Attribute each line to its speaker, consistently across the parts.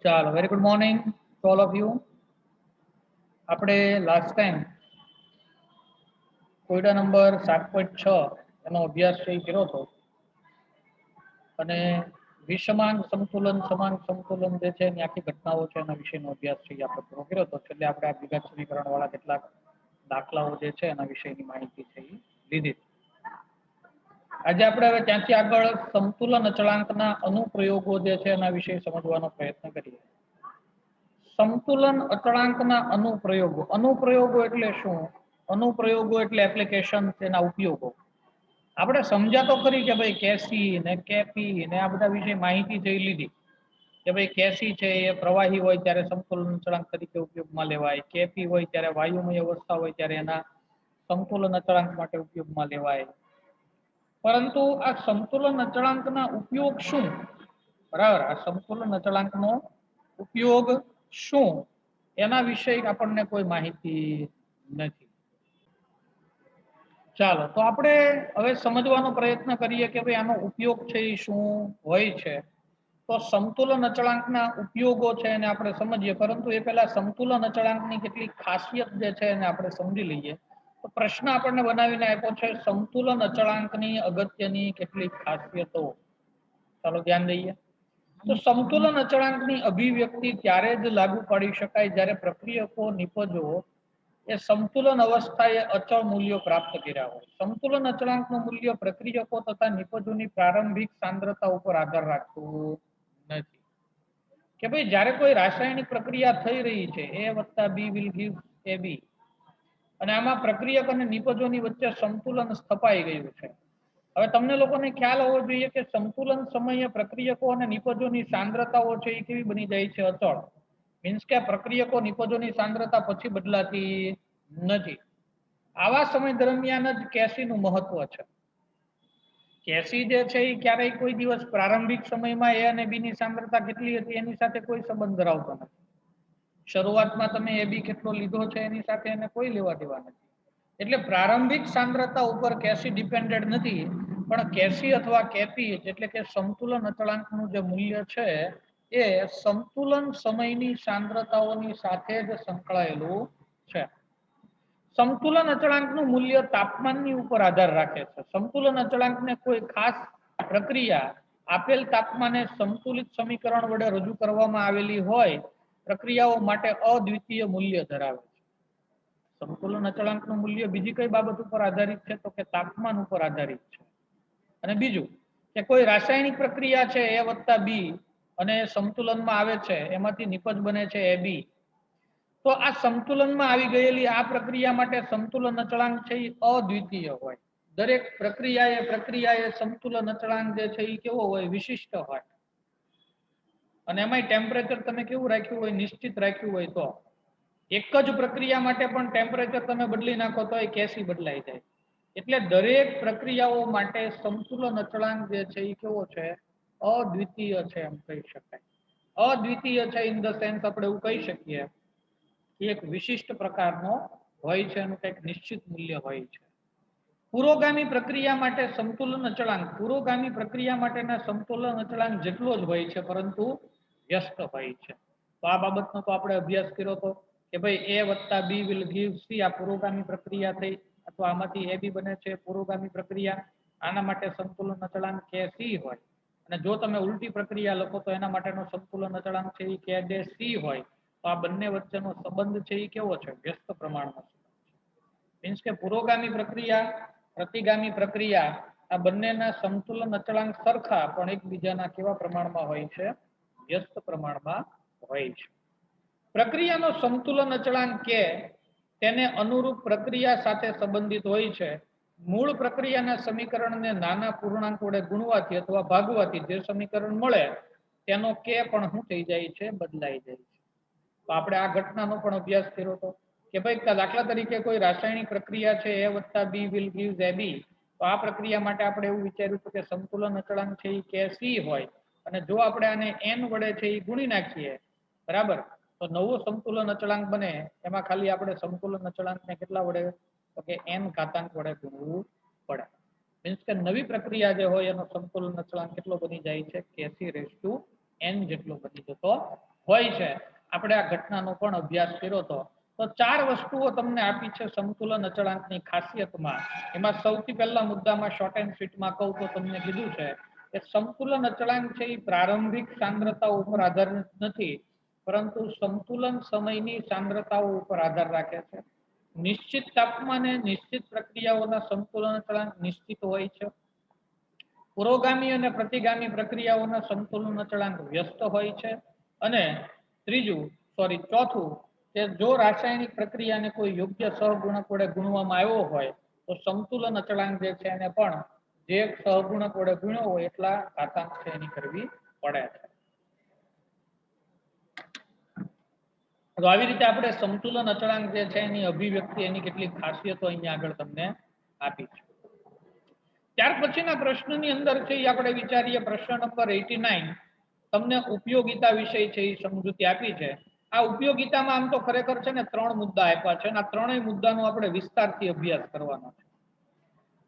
Speaker 1: ચાલો, very good morning to all of you. આપણે last time કોયડા number 7.6 એનો અભ્યાસ કર્યો હતો અને વિષમાંગ સંતુલન સમાન સંતુલન જે છે એની આખી ઘટનાઓ છે એના વિશેનો અભ્યાસ આપણે પૂરો કર્યો હતો. એટલે આપણે આ દ્વિઘાત સમીકરણ વાળા કેટલાક દાખલાઓ જે છે એના વિશેની માહિતી છે એ લીધી. આજે આપણે હવે ત્યાંથી આગળ સંતુલન અચળાંકના અનુપ્રયોગો જે છે એના વિશે સમજવાનો પ્રયત્ન કરીએ. સંતુલન અચળાંકના અનુપ્રયોગો એટલે શું? અનુપ્રયોગો એટલે એપ્લિકેશન, તેના ઉપયોગો. આપણે સમજ્યા તો ખરી કે ભાઈ કેસી ને કેપી ને આ બધા વિશે માહિતી જોઈ લીધી કે ભાઈ કેસી છે એ પ્રવાહી હોય ત્યારે સંતુલન અચળાંક તરીકે ઉપયોગમાં લેવાય, કેપી હોય ત્યારે વાયુમય અવસ્થા હોય ત્યારે એના સંતુલન અચળાંક માટે ઉપયોગમાં લેવાય. પરંતુ આ સંતુલન અચળાંકના ઉપયોગ શું? બરાબર, આ સંતુલન અચળાંકનો ઉપયોગ શું એના વિશે આપણને કોઈ માહિતી નથી. ચાલો, તો આપણે હવે સમજવાનો પ્રયત્ન કરીએ કે ભાઈ આનો ઉપયોગ છે એ શું હોય છે. તો સંતુલન અચળાંકના ઉપયોગો છે એને આપણે સમજીએ, પરંતુ એ પહેલા સંતુલન અચળાંકની કેટલીક ખાસિયત જે છે એને આપણે સમજી લઈએ. તો પ્રશ્ન આપણને બનાવીને આપ્યો છે સંતુલન અચળાંકની અગત્યની કેટલીક ખાસિયતો. ચાલો ધ્યાન દઈએ. તો સંતુલન અચળાંકની અભિવ્યક્તિ ત્યારે જ લાગુ પાડી શકાય જ્યારે પ્રક્રિયકો નિપજો એ સંતુલન અવસ્થાએ અચળ મૂલ્યો પ્રાપ્ત કર્યા હોય. સંતુલન અચળાંકનું મૂલ્ય પ્રક્રિયકો તથા નિપજોની પ્રારંભિક સાંદ્રતા ઉપર આધાર રાખતું નથી. કે ભાઈ જ્યારે કોઈ રાસાયણિક પ્રક્રિયા થઈ રહી છે A + B will give AB, અને આમાં પ્રક્રિયક અને નિપજોની વચ્ચે સંતુલન સ્થપાઈ ગયું છે. હવે તમને લોકોને ખ્યાલ હોવો જોઈએ કે સંતુલન સમયે પ્રક્રિયકો અને નિપજોની સાંદ્રતાઓ છે એ કેવી બની જાય છે? અચળ. મીન્સ કે પ્રક્રિયકો નિપજોની સાંદ્રતા પછી બદલાતી નથી. આવા સમય દરમિયાન જ કેસીનું મહત્વ છે. કેસી જે છે એ ક્યારેય કોઈ દિવસ પ્રારંભિક સમયમાં A અને B ની સાંદ્રતા કેટલી હતી એની સાથે કોઈ સંબંધ ધરાવતો નથી. શરૂઆતમાં તમે AB કેટલો લીધો છે એની સાથે એને કોઈ લેવા દેવા નથી. એટલે પ્રારંભિક સાંદ્રતા ઉપર કેસી ડિપેન્ડેડ નથી, પણ કેસી અથવા કેપી એટલે કે સંતુલન અચળાંકનું જે મૂલ્ય છે એ સંતુલન સમયની સાંદ્રતાઓની સાથે જ સંકળાયેલું છે. સંતુલન અચળાંકનું મૂલ્ય તાપમાનની ઉપર આધાર રાખે છે. સંતુલન અચળાંકને કોઈ ખાસ પ્રક્રિયા આપેલ તાપમાને સંતુલિત સમીકરણ વડે રજૂ કરવામાં આવેલી હોય પ્રક્રિયાઓ માટે અદ્વિતીય મૂલ્ય ધરાવે છે. સંતુલન અચળાંકનું મૂલ્ય બીજી કઈ બાબત ઉપર આધારિત છે? તો કે તાપમાન ઉપર આધારિત છે. અને બીજું કે કોઈ રાસાયણિક પ્રક્રિયા છે A + B અને સંતુલનમાં આવે છે, એમાંથી નિપજ બને છે AB. તો આ સંતુલનમાં આવી ગયેલી આ પ્રક્રિયા માટે સંતુલન અચળાંક છે એ અદ્વિતીય હોય. દરેક પ્રક્રિયાએ સંતુલન અચળાંક જે છે એ કેવો હોય? વિશિષ્ટ હોય. અને એમાંય ટેમ્પરેચર તમે કેવું રાખ્યું હોય? નિશ્ચિત રાખ્યું હોય. તો એક જ પ્રક્રિયા માટે પણ ટેમ્પરેચર તમે બદલી નાખો તો એ કેસી બદલાઈ જાય. એટલે દરેક પ્રક્રિયાઓ માટે સંતુલન અચળાંક જે છે એ કેવો છે? અદ્વિતીય છે એમ કહી શકાય. અદ્વિતીય છે ઇન ધ સેન્સ આપણે એવું કહી શકીએ કે એક વિશિષ્ટ પ્રકારનો હોય છે, એનું કંઈક નિશ્ચિત મૂલ્ય હોય છે. પુરોગામી પ્રક્રિયા માટે સંતુલન અચળાંક પુરોગામી પ્રક્રિયા માટેના સંતુલન અચળાંક જેટલો જ હોય છે, પરંતુ વ્યસ્ત હોય છે. તો આ બાબતનો તો આપણે અભ્યાસ કર્યો હતો કે ભાઈ A + B will give C આ પુરોગામી પ્રક્રિયા થઈ, અથવા આમાંથી AB બને છે પુરોગામી પ્રક્રિયા. આના માટે સંતુલન અચળાંક Kc હોય. અને જો તમે ઉલટી પ્રક્રિયા લખો તો એના માટેનો સંતુલન અચળાંક છે એ Kc હોય. તો આ બંને વચ્ચેનો સંબંધ છે એ કેવો છે? વ્યસ્ત પ્રમાણમાં. મીન્સ કે પુરોગામી પ્રક્રિયા, પ્રતિગામી પ્રક્રિયા આ બંનેના સંતુલન અચળાંક સરખા, પણ એકબીજાના કેવા પ્રમાણમાં હોય છે? વ્યસ્ત પ્રમાણમાં હોય છે. પ્રક્રિયાનો સંતુલન અચળાંક K તેને અનુરૂપ પ્રક્રિયા સાથે સંબંધિત હોય છે. મૂળ પ્રક્રિયાના સમીકરણને નાના પૂર્ણાંક વડે ગુણવાથી અથવા ભાગવાથી જે સમીકરણ મળે તેનો K પણ શું થઈ જાય છે? બદલાઈ જાય છે. તો આપણે આ ઘટનાનો પણ અભ્યાસ કર્યો હતો કે ભાઈ દાખલા તરીકે કોઈ રાસાયણિક પ્રક્રિયા છે A + B will give AB. તો આ પ્રક્રિયા માટે આપણે એવું વિચાર્યું હતું કે સંતુલન અચળાંક છે એ Kc હોય, અને જો આપણે આને n વડે છે એ ગુણી નાખીએ, બરાબર, તો નવો સંતુલન અચળાંક બને. એમાં ખાલી આપણે સંતુલન અચળાંકને કેટલા વડે? તો કે n ઘાતાંક વડે ગુણવું પડે. મીન્સ કે નવી પ્રક્રિયા જે હોય એનો સંતુલન અચળાંક કેટલો બની જાય છે? Kc⁻n જેટલો બની જતો હોય છે, આપણે આ ઘટનાનો પણ અભ્યાસ કર્યો હતો. તો 4 વસ્તુઓ તમને આપી છે સમતુલન અચળાંકની ખાસિયતમાં. એમાં સૌથી પહેલા મુદ્દામાં શોર્ટ એન્ડ સ્વીટમાં કહું તો તમને કીધું છે કે સંતુલન અચળાંક છે એ પ્રારંભિક સાંદ્રતાઓ ઉપર આધારિત નથી, પરંતુ સંતુલન સમયની સાંદ્રતાઓ ઉપર આધાર રાખે છે. નિશ્ચિત તાપમાને નિશ્ચિત પ્રક્રિયાઓના સંતુલન અચળાંક નિશ્ચિત હોય છે. પુરોગામી અને પ્રતિગામી પ્રક્રિયાઓના સંતુલન અચળાંક વ્યસ્ત હોય છે. અને ચોથું કે જો રાસાયણિક પ્રક્રિયાને કોઈ યોગ્ય સહગુણક વડે ગુણવામાં આવ્યો હોય તો સંતુલન અચળાંક જે છે એને પણ જે સહગુણક વડે ગુણ્યો હોય એટલા ઘાતાંક છે એની કરવી પડે છે. તો આવી રીતે આપણે સંતુલન અચળાંક જે છે એની અભિવ્યક્તિ, એની કેટલીક ખાસિયતો અહીંયા આગળ તમને આપી છે. ત્યાર પછીના પ્રશ્નની અંદર છે એ આપણે વિચારીએ પ્રશ્ન નંબર 89. તમને ઉપયોગિતા વિષય છે એ સમજૂતી આપી છે. આ ઉપયોગિતામાં આમ તો ખરેખર છે ને 3 મુદ્દા આપ્યા છે અને આ ત્રણેય મુદ્દાનો આપણે વિસ્તારથી અભ્યાસ કરવાનો છે.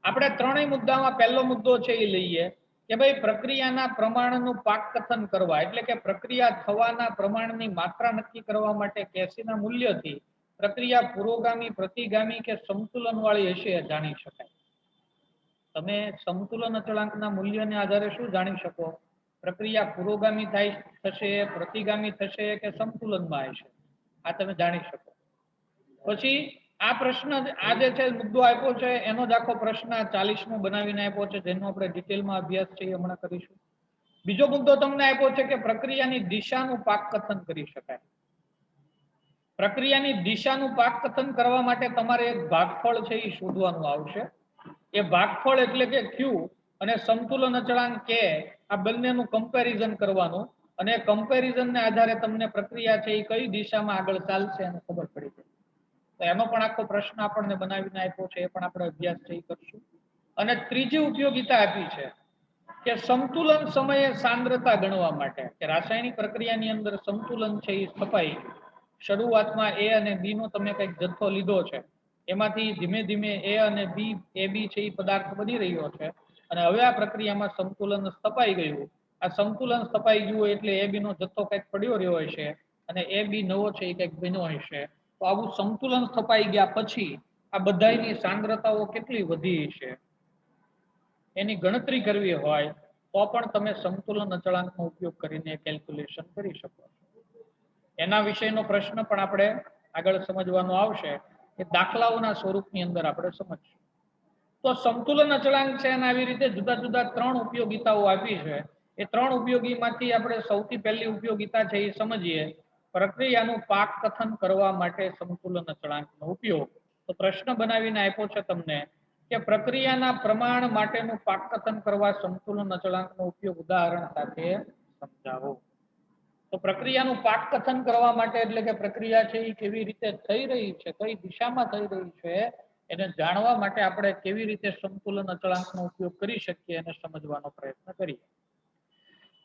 Speaker 1: આપણે ત્રણેય મુદ્દામાં પહેલો મુદ્દો છે એ લઈએ કે ભાઈ પ્રક્રિયાના પ્રમાણનું પાકકથન કરવા, એટલે કે પ્રક્રિયા થવાના પ્રમાણની માત્રા નક્કી કરવા માટે કેસીના મૂલ્યથી પ્રક્રિયા પુરોગામી, પ્રતિગામી કે સંતુલન વાળી હશે એ જાણી શકાય. તમે સંતુલન અચળાંકના મૂલ્યને આધારે શું જાણી શકો? પ્રક્રિયા પુરોગામી થશે, પ્રતિગામી થશે કે સંતુલનમાં હશે, આ તમે જાણી શકો. પછી આ પ્રશ્ન આ જે છે મુદ્દો આપ્યો છે એનો જ આખો પ્રશ્ન 40મો બનાવીને આપ્યો છે, જેનો આપણે ડિટેલમાં અભ્યાસ છે હમણાં કરીશું. બીજો મુદ્દો તમને આપ્યો છે કે પ્રક્રિયાની દિશાનું પાકકથન કરી શકાય. પ્રક્રિયાની દિશાનું પાકકથન કરવા માટે તમારે એક ભાગફળ છે એ શોધવાનું આવશે. એ ભાગફળ એટલે કે ક્યુ અને સંતુલન અચળાંક કે આ બંનેનું કમ્પેરિઝન કરવાનું, અને કમ્પેરિઝનને આધારે તમને પ્રક્રિયા છે એ કઈ દિશામાં આગળ ચાલશે એને ખબર પડી જાય. તો એનો પણ આખો પ્રશ્ન આપણને બનાવીને આપ્યો છે, એ પણ આપણે અભ્યાસ છે કરશું. અને ત્રીજી ઉપયોગિતા આપી છે કે સંતુલન સમયે સાંદ્રતા ગણવા માટે, કે રાસાયણિક પ્રક્રિયાની અંદર સંતુલન છે એ સ્થપાઈ, શરૂઆતમાં એ અને બી નો તમે કંઈક જથ્થો લીધો છે, એમાંથી ધીમે ધીમે એ અને બી એ બી છે એ પદાર્થ બની રહ્યો છે, અને હવે આ પ્રક્રિયામાં સંતુલન સ્થપાઈ ગયું. આ સંતુલન સ્થપાઈ ગયું એટલે એ બી નો જથ્થો કંઈક પડ્યો રહ્યો હશે અને એ બી નવો છે એ કંઈક બન્યો હશે. તો આવું સંતુલન સ્થપાઈ ગયા પછી આ બધાની સાંદ્રતાઓ કેટલી વધી છે એની ગણતરી કરવી હોય તો પણ તમે સંતુલન અચળાંકનો ઉપયોગ કરીને કેલ્ક્યુલેશન કરી શકો છો. એના વિશેનો પ્રશ્ન પણ આપણે આગળ સમજવાનો આવશે, એ દાખલાઓના સ્વરૂપની અંદર આપણે સમજીશું. તો સંતુલન અચળાંક છે અને આવી રીતે જુદા જુદા 3 ઉપયોગિતાઓ આપી છે. એ 3 ઉપયોગીમાંથી આપણે સૌથી પહેલી ઉપયોગિતા છે એ સમજીએ, પ્રક્રિયાનું પાકકથન કરવા માટે સંતુલન અચળાંકનો ઉપયોગ. તો પ્રશ્ન બનાવીને આપ્યો છે તમને કે પ્રક્રિયાના પ્રમાણ માટેનું પાકકથન કરવા સંતુલન અચળાંકનો ઉપયોગ ઉદાહરણ સાથે સમજાવો. તો પ્રક્રિયાનું પાકકથન કરવા માટે એટલે કે પ્રક્રિયા છે એ કેવી રીતે થઈ રહી છે, કઈ દિશામાં થઈ રહી છે એને જાણવા માટે આપણે કેવી રીતે સંતુલન અચળાંકનો ઉપયોગ કરી શકીએ એને સમજવાનો પ્રયત્ન કરીએ.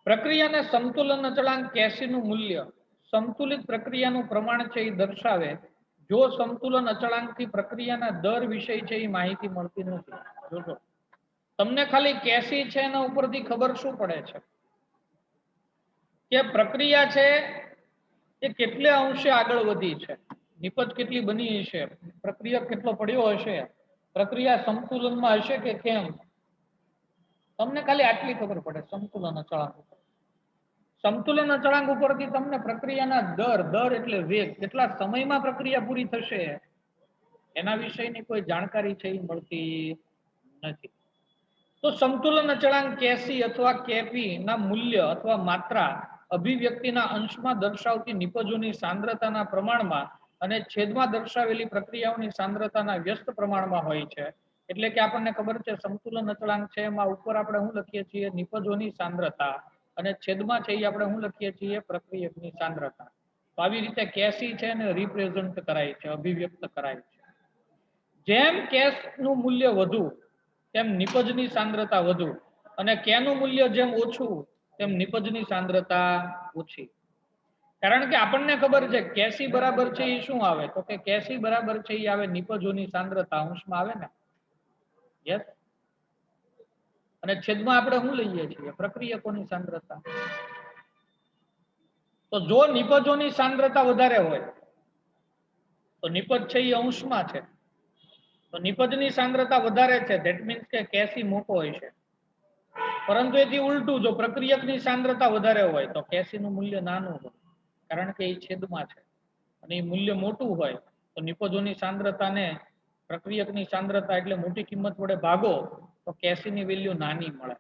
Speaker 1: પ્રક્રિયાને સંતુલન અચળાંક કેસીનું મૂલ્ય સંતુલિત પ્રક્રિયાનું પ્રમાણ છે એ દર્શાવે જો સંતુલન અચળાંકથી પ્રક્રિયાના દર વિશે છે એ માહિતી મળતી નથી. જોજો, તમને ખાલી કેસી છે એના ઉપરથી ખબર શું પડે છે કે પ્રક્રિયા છે એ કેટલે અંશે આગળ વધી છે, નિપજ કેટલી બની હશે, પ્રક્રિયા કેટલો પડ્યો હશે, પ્રક્રિયા સંતુલનમાં હશે કે કેમ, તમને ખાલી આટલી ખબર પડે સંતુલન અચળાંક ઉપર. સંતુલન અચળાંક ઉપરથી તમને પ્રક્રિયાના દર એટલે વેગ, કેટલા સમયમાં પ્રક્રિયા પૂરી થશે એના વિશેની કોઈ જાણકારી છે એ મળતી નથી. તો સંતુલન અચળાંક કેસી અથવા કેપી ના મૂલ્ય અથવા માત્રા અભિવ્યક્તિના અંશમાં દર્શાવતી નિપજોની સાંદ્રતાના પ્રમાણમાં અને છેદમાં દર્શાવેલી પ્રક્રિયાઓની સાંદ્રતાના વ્યસ્ત પ્રમાણમાં હોય છે. એટલે કે આપણને ખબર છે સંતુલન અચળાંક છે એમાં ઉપર આપણે શું લખીએ છીએ, નિપજોની સાંદ્રતા, અને છેદમાં છે એ આપણે શું લખીએ છીએ, પ્રક્રિયકની સાંદ્રતા. તો આવી રીતે કેસી છે ને રિપ્રેઝન્ટ કરાય છે, અભિવ્યક્ત કરાય છે. જેમ કેસ નું મૂલ્ય વધુ તેમ નિપજની સાંદ્રતા વધુ, અને કેનું મૂલ્ય જેમ ઓછું તેમ નિપજની સાંદ્રતા ઓછી. કારણ કે આપણને ખબર છે કેસી બરાબર છે એ શું આવે, તો કે કેસી બરાબર છે એ આવે નિપજોની સાંદ્રતા અંશમાં આવે ને, યસ. અને છેદમાં આપણે શું લઈએ છીએ, પ્રક્રિયકોની સાંદ્રતા. તો જો નિપજોની સાંદ્રતા વધારે હોય તો નિપજ છે એ અંશમાં છે, તો નિપજની સાંદ્રતા વધારે છે, ધેટ મીન્સ કે કેસી મોટો હોય છે. પરંતુ એથી ઉલટું, જો પ્રક્રિયકની સાંદ્રતા વધારે હોય તો કેસીનું મૂલ્ય નાનું હોય, કારણ કે એ છેદમાં છે અને એ મૂલ્ય મોટું હોય તો નિપજોની સાંદ્રતાને પ્રક્રિયકની સાંદ્રતા એટલે મોટી કિંમત વડે ભાગો તો કેસીની વેલ્યુ નાની મળે.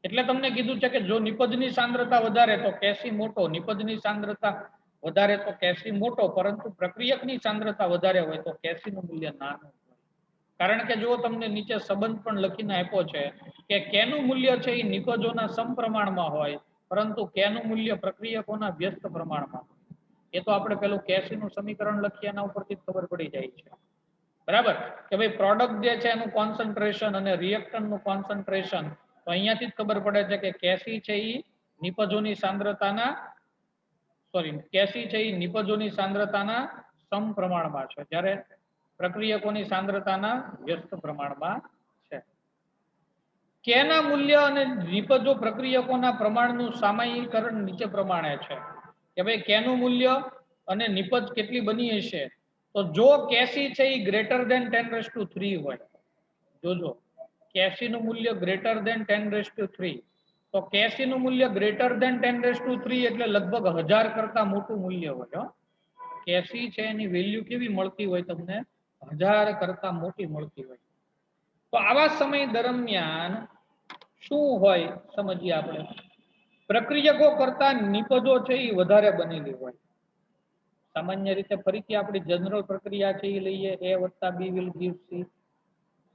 Speaker 1: એટલે તમને કીધું છે કે જો નિપજની સાંદ્રતા વધારે તો કેસી મોટો, નિપજની સાંદ્રતા વધારે તો કેસી મોટો, પરંતુ પ્રક્રિયકની સાંદ્રતા વધારે હોય તો કેસીનું મૂલ્ય નાનું. કારણ કે જો તમને નીચે સંબંધ પણ લખીને આપ્યો છે કે કેનું મૂલ્ય છે એ નિપજોના સમપ્રમાણમાં હોય, પરંતુ કેનું મૂલ્ય પ્રક્રિયકોના વ્યસ્ત પ્રમાણમાં. એ તો આપણે પેલું કેસીનું સમીકરણ લખીએ એના ઉપરથી ખબર પડી જાય છે, બરાબર? કે ભાઈ પ્રોડક્ટ જે છે એનું કોન્સન્ટ્રેશન અને રિએક્ટન્ટનું કોન્સન્ટ્રેશન, તો અહીંયાથી જ ખબર પડે છે કે કેસી છે એ નિપજોની સાંદ્રતાના કેસી છે એ નિપજોની સાંદ્રતાના સમપ્રમાણમાં છે, જ્યારે પ્રક્રિયકોની સાંદ્રતાના વ્યસ્ત પ્રમાણમાં છે. કેના મૂલ્ય અને નિપજો પ્રક્રિયકોના પ્રમાણનું સામાયિકરણ નીચે પ્રમાણે છે કે ભાઈ કેનું મૂલ્ય અને નિપજ કેટલી બની હશે. તો જો કેસી છે એ ગ્રેટર ધેન 10⁻³ હોય, જોજો કેસી નું મૂલ્ય ગ્રેટર ધેન 10⁻³ તો કેસી નું મૂલ્ય ગ્રેટર ધેન 10⁻³ એટલે લગભગ 1000 કરતા મોટું મૂલ્ય હોય. કેસી છે એની વેલ્યુ કેવી મળતી હોય તમને? 1000 કરતા મોટી મળતી હોય. તો આવા સમય દરમિયાન શું હોય સમજીએ આપણે. પ્રક્રિયકો કરતા નિપજો છે એ વધારે બનેલી હોય. સામાન્ય રીતે ફરીથી આપણી જનરલ પ્રક્રિયા છે એ લઈએ, A + B will give C.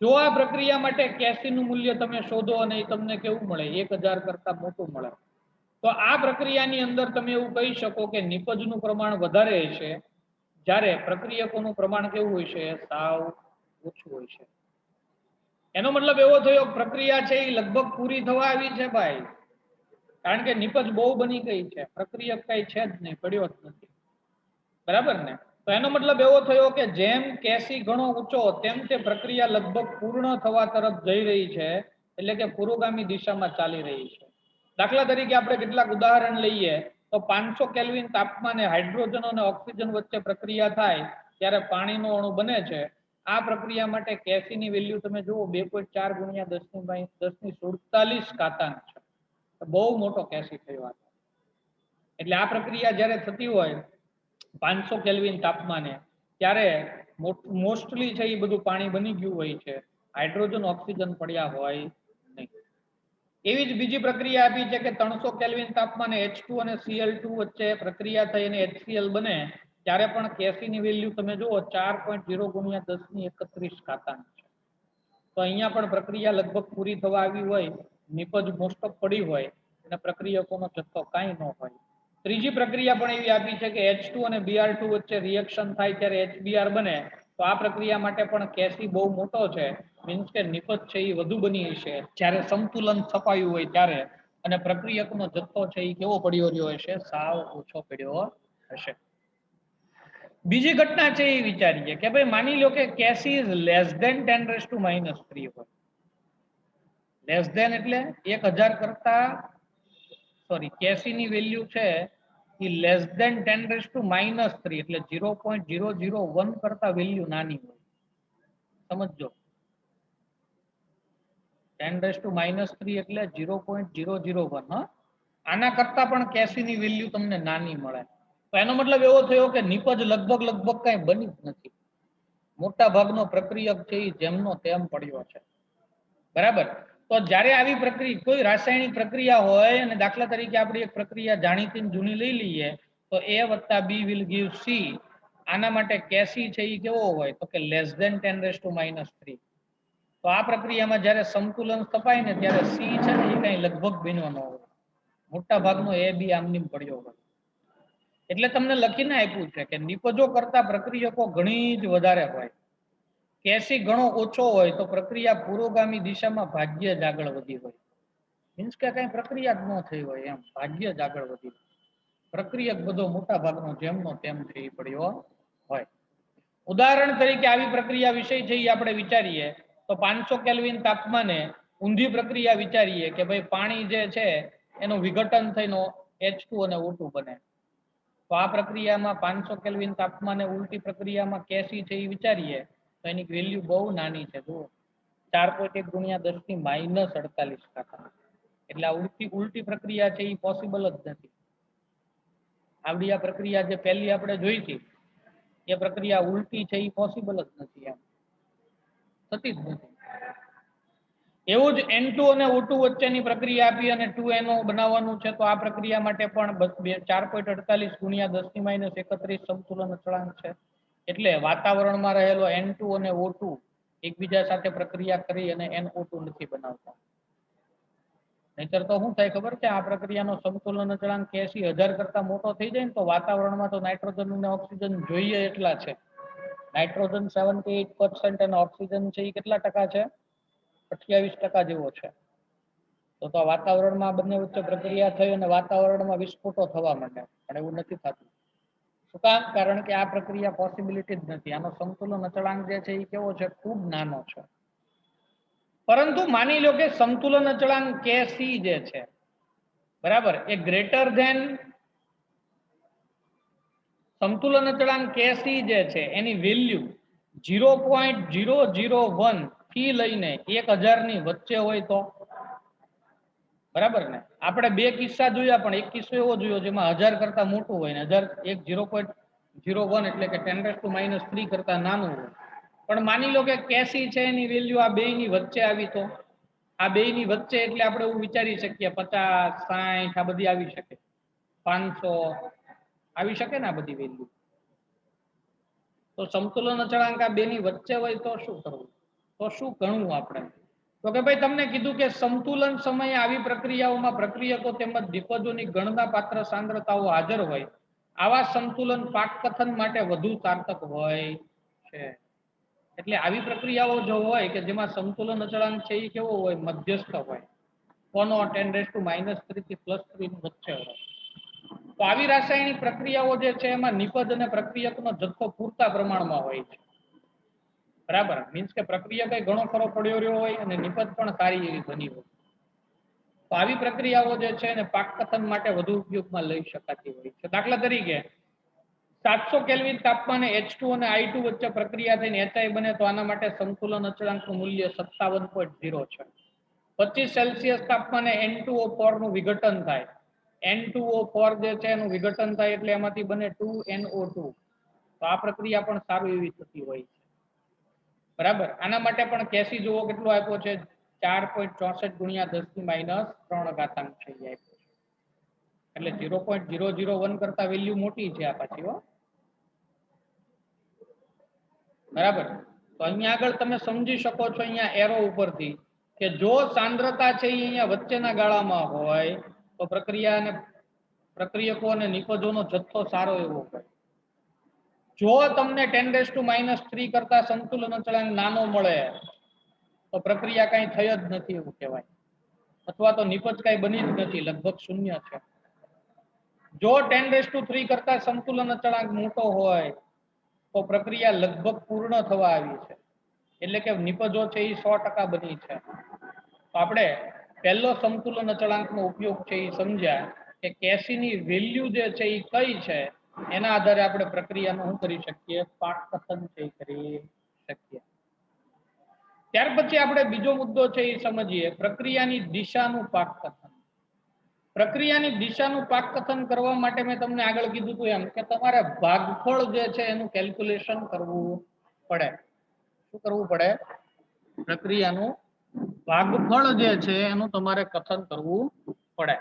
Speaker 1: જો આ પ્રક્રિયા માટે કેસી નું મૂલ્ય તમે શોધો અને એ તમને કેવું મળે? 1000 કરતા મોટું મળે, તો આ પ્રક્રિયાની અંદર તમે એવું કહી શકો કે નિપજનું પ્રમાણ વધારે હશે, જ્યારે પ્રક્રિયકોનું પ્રમાણ કેવું હોય છે? સાવ ઓછું હોય છે. એનો મતલબ એવો થયો પ્રક્રિયા છે એ લગભગ પૂરી થવા આવી છે ભાઈ, કારણ કે નિપજ બહુ બની ગઈ છે, પ્રક્રિયક કઈ છે જ નહીં, પડ્યો જ નથી, બરાબર ને? તો એનો મતલબ એવો થયો કે જેમ કેસી ઘણો ઊંચો તેમ તે પ્રક્રિયા લગભગ પૂર્ણ થવા તરફ જઈ રહી છે, એટલે કે પુરોગામી દિશામાં ચાલી રહી છે. દાખલા તરીકે આપણે કેટલાક ઉદાહરણ લઈએ તો 500 કેલ્વિન તાપમાને હાઇડ્રોજન અને ઓક્સિજન વચ્ચે પ્રક્રિયા થાય ત્યારે પાણીનો અણુ બને છે. આ પ્રક્રિયા માટે કેસીની વેલ્યુ તમે જુઓ 2.4 × 10⁻47 ઘાતાંક છે. બહુ મોટો કેસી થયો. એટલે આ પ્રક્રિયા જ્યારે થતી હોય 500 કેલ્વિન તાપમાને, ત્યારે મોસ્ટલી છે એ બધું પાણી બની ગયું હોય છે, હાઇડ્રોજન ઓક્સિજન પડ્યા હોય નહીં. એવી જ બીજી પ્રક્રિયા આપી છે કે 300 કેલ્વિન તાપમાને H2 અને Cl2 વચ્ચે પ્રક્રિયા થઈ અને HCl બને, ત્યારે પણ કેસીની વેલ્યુ તમે જુઓ 4.0 × 10⁻31 ઘાતાંક છે. તો અહીંયા પણ પ્રક્રિયા લગભગ પૂરી થવા આવી હોય, નિપજ મોસ્ટ ઓફ પડી હોય અને પ્રક્રિયકોનો જથ્થો કાંઈ ન હોય. ત્રીજી પ્રક્રિયા પણ એવી આપી છે કે H2 અને Br2 વચ્ચે રિએક્શન થાય ત્યારે HBr બને, તો આ પ્રક્રિયા માટે પણ કેસી બહુ મોટો છે, મીન્સ કે નિપજ છે એ વધુ બની હશે જ્યારે સમતુલન છપાયું હોય ત્યારે, અને પ્રક્રિયકનો જથ્થો છે એ કેવો પડ્યો રહ્યો હશે? સાવ ઓછો પડ્યો હશે. બીજી ઘટના છે એ વિચારીએ કે ભાઈ માની લો કે કેસી ઇઝ લેસ ધેન 10⁻³ હોય. લેસ ધેન એટલે 1000 કરતા કેસી ની વેલ્યુ છે એ લેસ ધેન 10⁻³ એટલે 0.001 કરતા વેલ્યુ નાની હોય. સમજો 10⁻³ એટલે 0.001. આના કરતા પણ કેસી ની વેલ્યુ તમને નાની મળે. તો એનો મતલબ એવો થયો કે નિપજ લગભગ કઈ બની જ નથી. મોટા ભાગનો પ્રક્રિયક છે એ જેમનો તેમ પડ્યો છે, બરાબર? તો જ્યારે આવી પ્રક્રિયા, કોઈ રાસાયણિક પ્રક્રિયા હોય અને દાખલા તરીકે આપણે એક પ્રક્રિયા જાણીતી જૂની લઈ લઈએ તો A + B will give C, આના માટે કેસી છે એ કેવો હોય? તો કે લેસ ધેન 10⁻³ તો આ પ્રક્રિયામાં જ્યારે સંતુલન સ્થપાય ને ત્યારે C છે ને એ કઈ લગભગ બન્યો ન હોય, મોટા ભાગનો A B આમની પડ્યો હોય. એટલે તમને લખીને આપ્યું છે કે નિપજો કરતા પ્રક્રિયકો ઘણી જ વધારે હોય, કેસી ઘણો ઓછો હોય તો પ્રક્રિયા પુરોગામી દિશામાં ભાગ્ય જ આગળ વધી હોય. મીન્સ કે કઈ પ્રક્રિયા જ ન થઈ હોય, એમ ભાગ્ય જ આગળ વધી. પ્રક્રિયક બધો મોટા ભાગનો જેમનો તેમ થઈ પડ્યો હોય. ઉદાહરણ તરીકે આવી પ્રક્રિયા વિશે છે એ આપણે વિચારીએ તો 500 કેલ્વિન તાપમાને ઊંધી પ્રક્રિયા વિચારીએ કે ભાઈ પાણી જે છે એનું વિઘટન થઈને H2 અને O2 બને. તો આ પ્રક્રિયામાં 500 કેલ્વિન તાપમાને ઉલટી પ્રક્રિયામાં કેસી છે એ વિચારીએ તો એની વેલ્યુ બહુ નાની છે. જુઓ 4.1 ગુણ્યા 10⁻48. એટલે આ ઉલટી પ્રક્રિયા છે એ પોસિબલ જ નથી. આવડી આ પ્રક્રિયા જે પહેલી આપણે જોઈ હતી એ પ્રક્રિયા ઉલટી છે એ પોસિબલ જ નથી, એમ થતી જ નથી. એવું જ N2 અને O2 વચ્ચેની પ્રક્રિયા આપી અને 2NO બનાવવાનું છે તો આ પ્રક્રિયા માટે પણ 4.48 ગુણ્યા 10⁻31 સમતુલન અચળાંક છે. એટલે વાતાવરણમાં રહેલો N2 અને O2 એકબીજા સાથે પ્રક્રિયા કરી અને NO2 નથી બનાવતા. નહીતર તો શું થાય ખબર છે, આ પ્રક્રિયાનો સમતુલન અચળાંક 80,000 કરતા મોટો થઈ જાય ને તો વાતાવરણમાં તો નાઇટ્રોજન અને ઓક્સિજન જોઈએ એટલા છે. નાઇટ્રોજન 78% અને ઓક્સિજન છે એ કેટલા ટકા છે? 28% જેવો છે. તો વાતાવરણમાં બંને વચ્ચે પ્રક્રિયા થઈ અને વાતાવરણમાં વિસ્ફોટો થવા માંડે, પણ એવું નથી થતું. શું કામ? કારણ કે આ પ્રક્રિયા પોસિબિલિટી જ નથી. આનો સમતુલન અચળાંક જે છે એ કેવો છે? ખૂબ નાનો છે. પરંતુ માની લો કે સમતુલન અચળાંક Kc જે છે બરાબર એ ગ્રેટર ધેન સમતુલન અચળાંક Kc જે છે એની વેલ્યુ 0.001 થી લઈને 1000 ની વચ્ચે હોય તો બરાબર ને? આપણે બે કિસ્સા જોયા, પણ એક કિસ્સો એવો જોયો જેમાં 1000 કરતા મોટું હોય ને 0.01 એટલે કે 10⁻³ કરતા નાનું હોય. પણ માની લો કે કેસી છે એની વેલ્યુ આ બે ની વચ્ચે આવી તો આ બે ની વચ્ચે એટલે આપણે એવું વિચારી શકીએ 50, 60 આ બધી આવી શકે, 500 આવી શકે ને આ બધી વેલ્યુ. તો સમતુલન અચળાંક આ બે ની વચ્ચે હોય તો શું કરવું? તો શું ગણવું આપણે? તો કે ભાઈ તમને કીધું કે સમતુલન સમયે આવી પ્રક્રિયાઓમાં પ્રક્રિયકો તેમજ નિપજોની ગણના પાત્ર સાંદ્રતાઓ હાજર હોય આવા સંતુલન પાક કથન માટે વધુ સાર્થક હોય છે. એટલે આવી પ્રક્રિયાઓ જો હોય કે જેમાં સમતુલન અચળાંક છે એ કેવો હોય? મધ્યસ્થ હોય. કોનો? 10⁻³ થી +3 ની વચ્ચે હોય. તો આવી રાસાયણિક પ્રક્રિયાઓ જે છે એમાં નિપજ અને પ્રક્રિયકનો જથ્થો પૂરતા પ્રમાણમાં હોય છે. બરાબર, મીન્સ કે પ્રક્રિયા કઈ ઘણો ખરો પડ્યો રહ્યો હોય અને નિપજ પણ સારી એવી બની હોય. તો આવી પ્રક્રિયાઓ જે છે એને પાક કથન માટે વધુ ઉપયોગમાં લઈ શકાતી હોય છે. દાખલા તરીકે 700 કેલ્વિન તાપમાને H2 અને I2 વચ્ચે પ્રક્રિયા થઈને HI બને તો આના માટે સંતુલન અચળાંકનું મૂલ્ય 57.0 છે. 25 સેલ્સિયસ તાપમાને N2O4 નું વિઘટન થાય. N2O4 જે છે એનું વિઘટન થાય એટલે એમાંથી બને 2NO2. તો આ પ્રક્રિયા પણ સારી એવી થતી હોય છે. બરાબર, આના માટે પણ કેસી જુઓ કેટલો આપ્યો છે? 4.64 ગુણ્યા 10⁻³ છે એટલે 0.001 કરતા વેલ્યુ મોટી છે આ પાછી હો. બરાબર, તો અહીંયા આગળ તમે સમજી શકો છો અહીંયા એરો ઉપરથી કે જો સાંદ્રતા છે અહીંયા વચ્ચેના ગાળામાં હોય તો પ્રક્રિયકો અને નિપજોનો જથ્થો સારો એવો હોય. જો તમને 10⁻³ કરતા સંતુલન અચળાંક નાનો મળે તો પ્રક્રિયા કઈ થઈ જ નથી એવું કહેવાય, અથવા તો નિપજ કઈ બની જ નથી, લગભગ શૂન્ય છે. જો 10⁻³ કરતા સંતુલન અચળાંક મોટો હોય તો પ્રક્રિયા લગભગ પૂર્ણ થવા આવી છે, એટલે કે નિપજો છે એ 100% બની છે. તો આપણે પહેલો સમતુલન અચળાંકનો ઉપયોગ છે એ સમજ્યા કે કેસીની વેલ્યુ જે છે એ કઈ છે એના આધારે આપણે પ્રક્રિયાનું શું કરી શકીએ? પાક કથન કરી શકીએ. ત્યાર પછી આપણે બીજો મુદ્દો છે એ સમજીએ પ્રક્રિયાની દિશાનું પાક કથન. પ્રક્રિયાની દિશાનું પાક કથન કરવા માટે મેં તમને આગળ કીધું હતું એમ કે તમારે ભાગફળ જે છે એનું કેલ્ક્યુલેશન કરવું પડે. શું કરવું પડે? પ્રક્રિયાનું ભાગફળ જે છે એનું તમારે કથન કરવું પડે.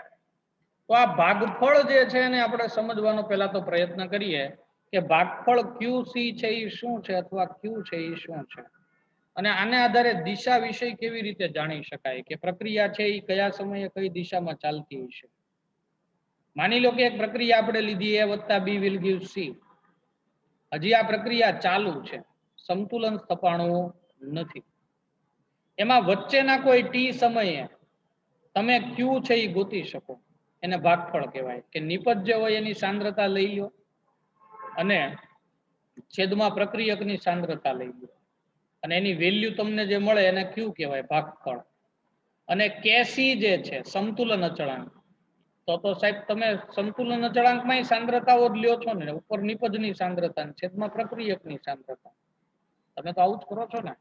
Speaker 1: તો આ ભાગફળ જે છે એને આપણે સમજવાનો પહેલા તો પ્રયત્ન કરીએ કે ભાગફળ QC છે એ શું છે અથવા Q છે એ શું છે, અને આના આધારે દિશા વિશે કેવી રીતે જાણી શકાય કે પ્રક્રિયા છે એ કયા સમયે કઈ દિશામાં ચાલતી હશે. માની લો કે એક પ્રક્રિયા આપણે લીધી A + B will give C. હજી આ પ્રક્રિયા ચાલુ છે, સંતુલન સ્થપાણું નથી. એમાં વચ્ચેના કોઈ T સમયે તમે Q છે એ ગોતી શકો, એને ભાગફળ કહેવાય. કે નિપજ જે હોય એની સાંદ્રતા લઈ લો અને છેદમાં પ્રક્રિયકની સાંદ્રતા લઈ લો અને એની વેલ્યુ તમને જે મળે એને Q કહેવાય, ભાગફળ. અને કેસી જે છે સમતુલન અચળાંક, તો તો સાહેબ તમે સંતુલન અચળાંકમાં સાંદ્રતાઓ જ લ્યો છો ને, ઉપર નિપજની સાંદ્રતા ને છેદમાં પ્રક્રિયકની સાંદ્રતા. તમે તો આવું જ કરો છો ને.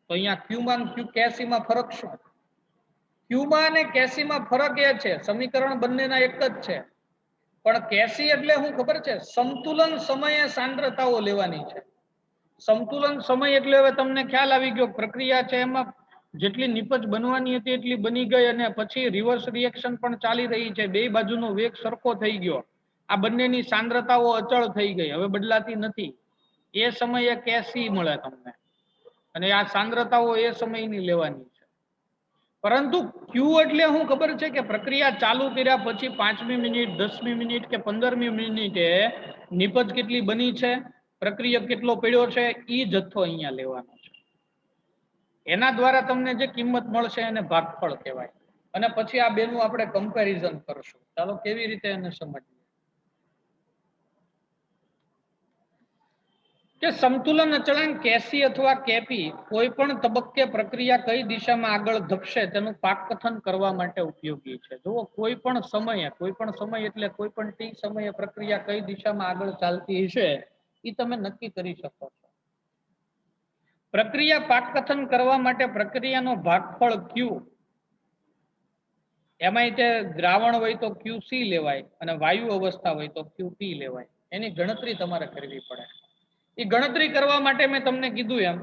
Speaker 1: તો અહીંયા ક્યુમાં ક્યુ કેસીમાં ફરક શું? ક્યુમાં અને કેસીમાં ફરક એ છે, સમીકરણ બંનેના એક જ છે, પણ કેસી એટલે શું ખબર છે? સંતુલન સમયે સાંદ્રતાઓ લેવાની છે. સંતુલન સમય એટલે હવે તમને ખ્યાલ આવી ગયો, પ્રક્રિયા છે એમાં જેટલી નિપજ બનવાની હતી એટલી બની ગઈ અને પછી રિવર્સ રિએક્શન પણ ચાલી રહી છે, બે બાજુનો વેગ સરખો થઈ ગયો, આ બંનેની સાંદ્રતાઓ અચળ થઈ ગઈ, હવે બદલાતી નથી. એ સમયે કેસી મળે તમને, અને આ સાંદ્રતાઓ એ સમયની લેવાની છે. પરંતુ ક્યુ એટલે શું ખબર છે કે પ્રક્રિયા ચાલુ કર્યા પછી 5મી મિનિટ, 10મી મિનિટ કે 15મી મિનિટે નિપજ કેટલી બની છે, પ્રક્રિયક કેટલો પડ્યો છે, ઈ જથ્થો અહીંયા લેવાનો છે. એના દ્વારા તમને જે કિંમત મળશે એને ભાગફળ કહેવાય. અને પછી આ બેનું આપણે કમ્પેરિઝન કરશું. ચાલો કેવી રીતે એને સમજીએ. કે સંતુલન અચળાંક કેસી અથવા કેપી કોઈ પણ તબક્કે પ્રક્રિયા કઈ દિશામાં આગળ ધપશે તેનું પાકકથન કરવા માટે ઉપયોગી છે. જુઓ, કોઈ પણ સમય એટલે કોઈ પણ ટી સમયે પ્રક્રિયા કઈ દિશામાં આગળ ચાલતી હશે એ તમે નક્કી કરી શકો છો. પ્રક્રિયા પાકકથન કરવા માટે પ્રક્રિયાનો ભાગફળ ક્યુ, એમાંય તે દ્રાવણ હોય તો ક્યુસી લેવાય અને વાયુ અવસ્થા હોય તો ક્યુપી લેવાય. એની ગણતરી તમારે કરવી પડે. એ ગણતરી કરવા માટે મેં તમને કીધું એમ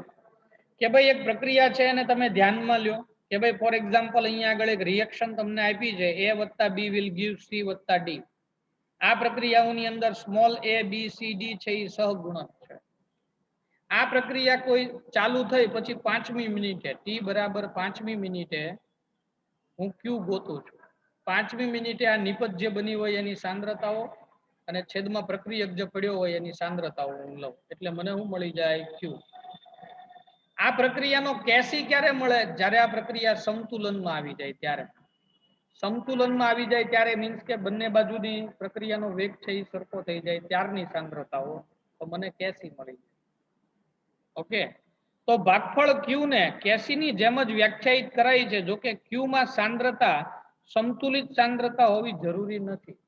Speaker 1: કે ભાઈ એક પ્રક્રિયા છે અને તમે ધ્યાનમાં લ્યો કે ભાઈ ફોર એક્ઝામ્પલ અહીંયા આગળ એક રિએક્શન તમને આપી છે, A + B will give C + D. આ પ્રક્રિયાઓની અંદર small a b c d છે એ સહગુણક છે. આ પ્રક્રિયા કોઈ ચાલુ થઈ પછી 5મી મિનિટે t બરાબર 5મી મિનિટે હું ક્યુ ગોતું છું. 5મી મિનિટે આ નિપજ જે બની હોય એની સાંદ્રતાઓ અને છેદમાં પ્રક્રિયક જે પડ્યો હોય એની સાંદ્રતાઓ હું લઉં એટલે મને શું મળી જાય? ક્યુ. આ પ્રક્રિયાનો કેસી ક્યારે મળે? જ્યારે આ પ્રક્રિયા સંતુલનમાં આવી જાય ત્યારે. સમતુલનમાં આવી જાય ત્યારે મીન્સ કે બંને બાજુની પ્રક્રિયાનો વેગ છે એ સરખો થઈ જાય ત્યારની સાંદ્રતાઓ, તો મને કેસી મળી જાય. ઓકે, તો ભાગફળ ક્યુ ને કેસી ની જેમ જ વ્યાખ્યાયિત કરાઈ છે. જો કે ક્યુ માં સાંદ્રતા સંતુલિત સાંદ્રતા હોવી જરૂરી નથી.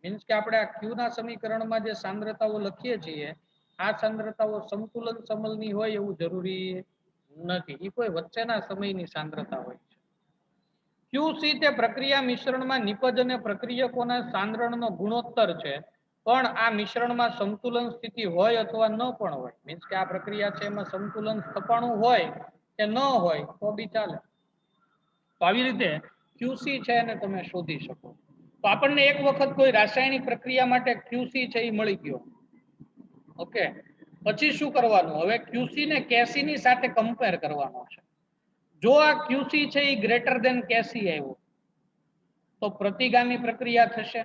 Speaker 1: મીન્સ કે આપણે આ ક્યુ ના સમીકરણમાં જે સાંદ્રતાઓ લખીએ છીએ આ સાંદ્રતાઓ સંતુલન સમલની હોય એવું જરૂરી નથી. એ કોઈ વચ્ચેના સમયની સાંદ્રતા હોય છે. ક્યુસી તે પ્રક્રિયા મિશ્રણમાં નિપજ અને પ્રક્રિયકોના સાંદ્રણનો ગુણોત્તર છે, પણ આ મિશ્રણમાં સંતુલન સ્થિતિ હોય અથવા ન પણ હોય. મીન્સ કે આ પ્રક્રિયા છે એમાં સંતુલન સ્થપાણું હોય કે ન હોય તો બી ચાલે. તો આવી રીતે ક્યુસી છે એને તમે શોધી શકો. તો આપણને એક વખત કોઈ રાસાયણિક પ્રક્રિયા માટે ક્યુસી છે એ મળી ગયો. ઓકે, પછી શું કરવાનું? હવે ક્યુસી ને કેસી ની સાથે કમ્પેર કરવાનો છે. જો આ ક્યુસી છે એ ગ્રેટર ધેન કેસી આવ્યો તો પ્રતિગામી પ્રક્રિયા થશે.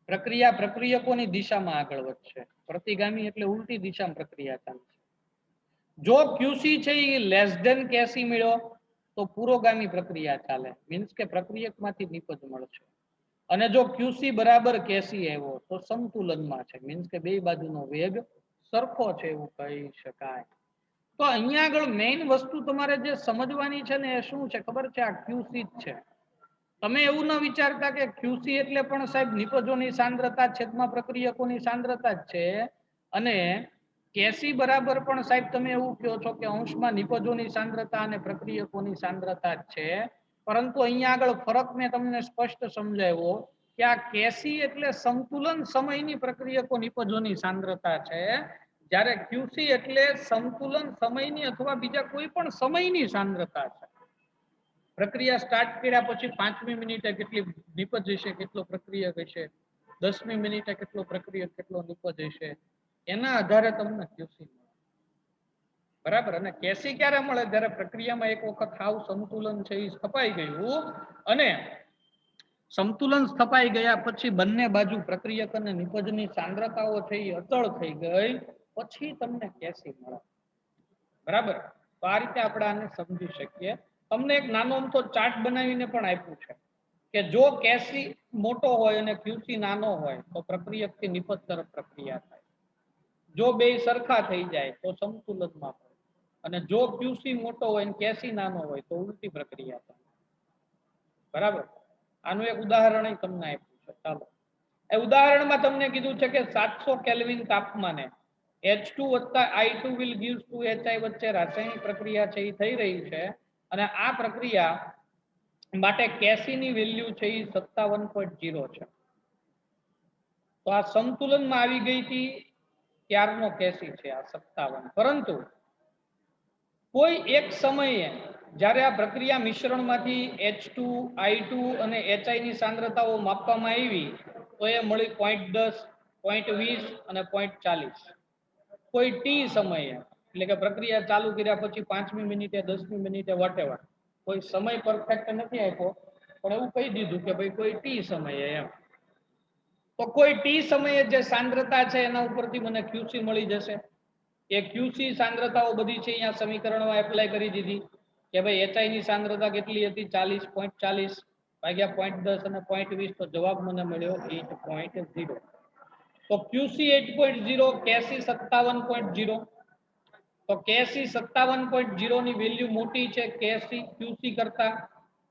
Speaker 1: પ્રક્રિયા પ્રક્રિયકોની દિશામાં આગળ વધશે. પ્રતિગામી એટલે ઉલટી દિશામાં પ્રક્રિયા ચાલશે. જો ક્યુસી છે એ લેસ ધેન કેસી મળ્યો તો પુરોગામી પ્રક્રિયા ચાલે, મીન્સ કે પ્રક્રિયકમાંથી નિપજ મળશે. અને જો ક્યુસી બરાબર કેસી આવ્યો તો સંતુલનમાં છે, મીન્સ કે બે બાજુનો વેગ સરખો છે એવું કહી શકાય. તો અહીંયા આગળ મેઇન વસ્તુ તમારે જે સમજવાની છે ને એ શું છે ખબર છે? આ ક્યુસી જ છે. તમે એવું ન વિચારતા કે ક્યુસી એટલે પણ સાહેબ નિપજોની સાંદ્રતા છેદમાં પ્રક્રિયકોની સાંદ્રતા જ છે, અને કેસી બરાબર પણ સાહેબ તમે એવું કહો છો કે અંશમાં નિપજોની સાંદ્રતા અને પ્રક્રિયકોની સાંદ્રતા જ છે. પરંતુ અહીંયા આગળ ફરક મેં તમને સ્પષ્ટ સમજાવ્યો કે આ કેસી એટલે સંતુલન સમયની પ્રક્રિયકો નિપજોની સાંદ્રતા છે, જ્યારે ક્યુસી એટલે સંતુલન સમયની અથવા બીજા કોઈ પણ સમયની સાંદ્રતા છે. પ્રક્રિયા સ્ટાર્ટ કર્યા પછી 5મી મિનિટે કેટલી નિપજ હશે, કેટલો પ્રક્રિયક હશે, 10મી મિનિટે કેટલો પ્રક્રિયક કેટલો નિપજ હશે, એના આધારે તમને ક્યુસી મળે. બરાબર. અને કેસી ક્યારે મળે? જ્યારે પ્રક્રિયામાં એક વખત હાવ સંતુલન છે એ સ્થપાઈ ગયું અને સંતુલન સ્થપાઈ ગયા પછી બંને બાજુ પ્રક્રિયક અને નિપજની સાંદ્રતાઓ છે એ અચળ થઈ ગઈ પછી તમને કેસી મળે. બરાબર. તો આ રીતે આપણે આને સમજી શકીએ. તમને એક નાનો અમથો ચાર્ટ બનાવીને પણ આપ્યું છે કે જો કેસી મોટો હોય અને ક્યુસી નાનો હોય તો પ્રક્રિયકથી નિપજ તરફ પ્રક્રિયા થાય. જો બે સરખા થઈ જાય તો સંતુલનમાં હોય, અને જો ક્યુસી મોટો હોય અને કેસી નાનો હોય તો ઉલટી પ્રક્રિયા થાય. બરાબર. આનું એક ઉદાહરણ તમને આપ્યું છે. ચાલો, એ ઉદાહરણમાં તમને કીધું છે કે 700 કેલ્વિન તાપમાને H2 + I2 will give 2HI વચ્ચે રાસાયણિક પ્રક્રિયા છે એ થઈ રહી છે અને આ પ્રક્રિયા માટે કેસી ની વેલ્યુ છે એ 57.0 છે. તો આ સંતુલનમાં આવી ગઈ હતી ત્યારનો કેસી છે આ 57. પરંતુ કોઈ એક સમયે જ્યારે આ પ્રક્રિયા મિશ્રણમાંથી H2 I2 અને HI ની સાંદ્રતાઓ માપવામાં આવી તો એ મળી 0.10 0.20 અને 0.40. કોઈ ટી સમયે એટલે કે પ્રક્રિયા ચાલુ કર્યા પછી 5મી મિનિટે 10મી મિનિટે વોટેવર કોઈ સમય પરફેક્ટ નથી આપ્યો પણ એવું કહી દીધું કે ભાઈ કોઈ ટી સમયે એમ. તો કોઈ ટી સમયે જે સાંદ્રતા છે એના ઉપરથી મને ક્યુસી મળી જશે. એ ક્યુસી સાંદ્રતાઓ બધી છે અહીંયા સમીકરણમાં એપ્લાય કરી દીધી કે ભાઈ HI ની સાંદ્રતા કેટલી હતી 40.40 ભાગ્યા 0.10 અને 0.20 તો જવાબ મને મળ્યો 8.0. તો ક્યુસી 8.0 કેસી 57.0. તો કેસી 57.0 ની વેલ્યુ મોટી છે કેસી ક્યુસી કરતા.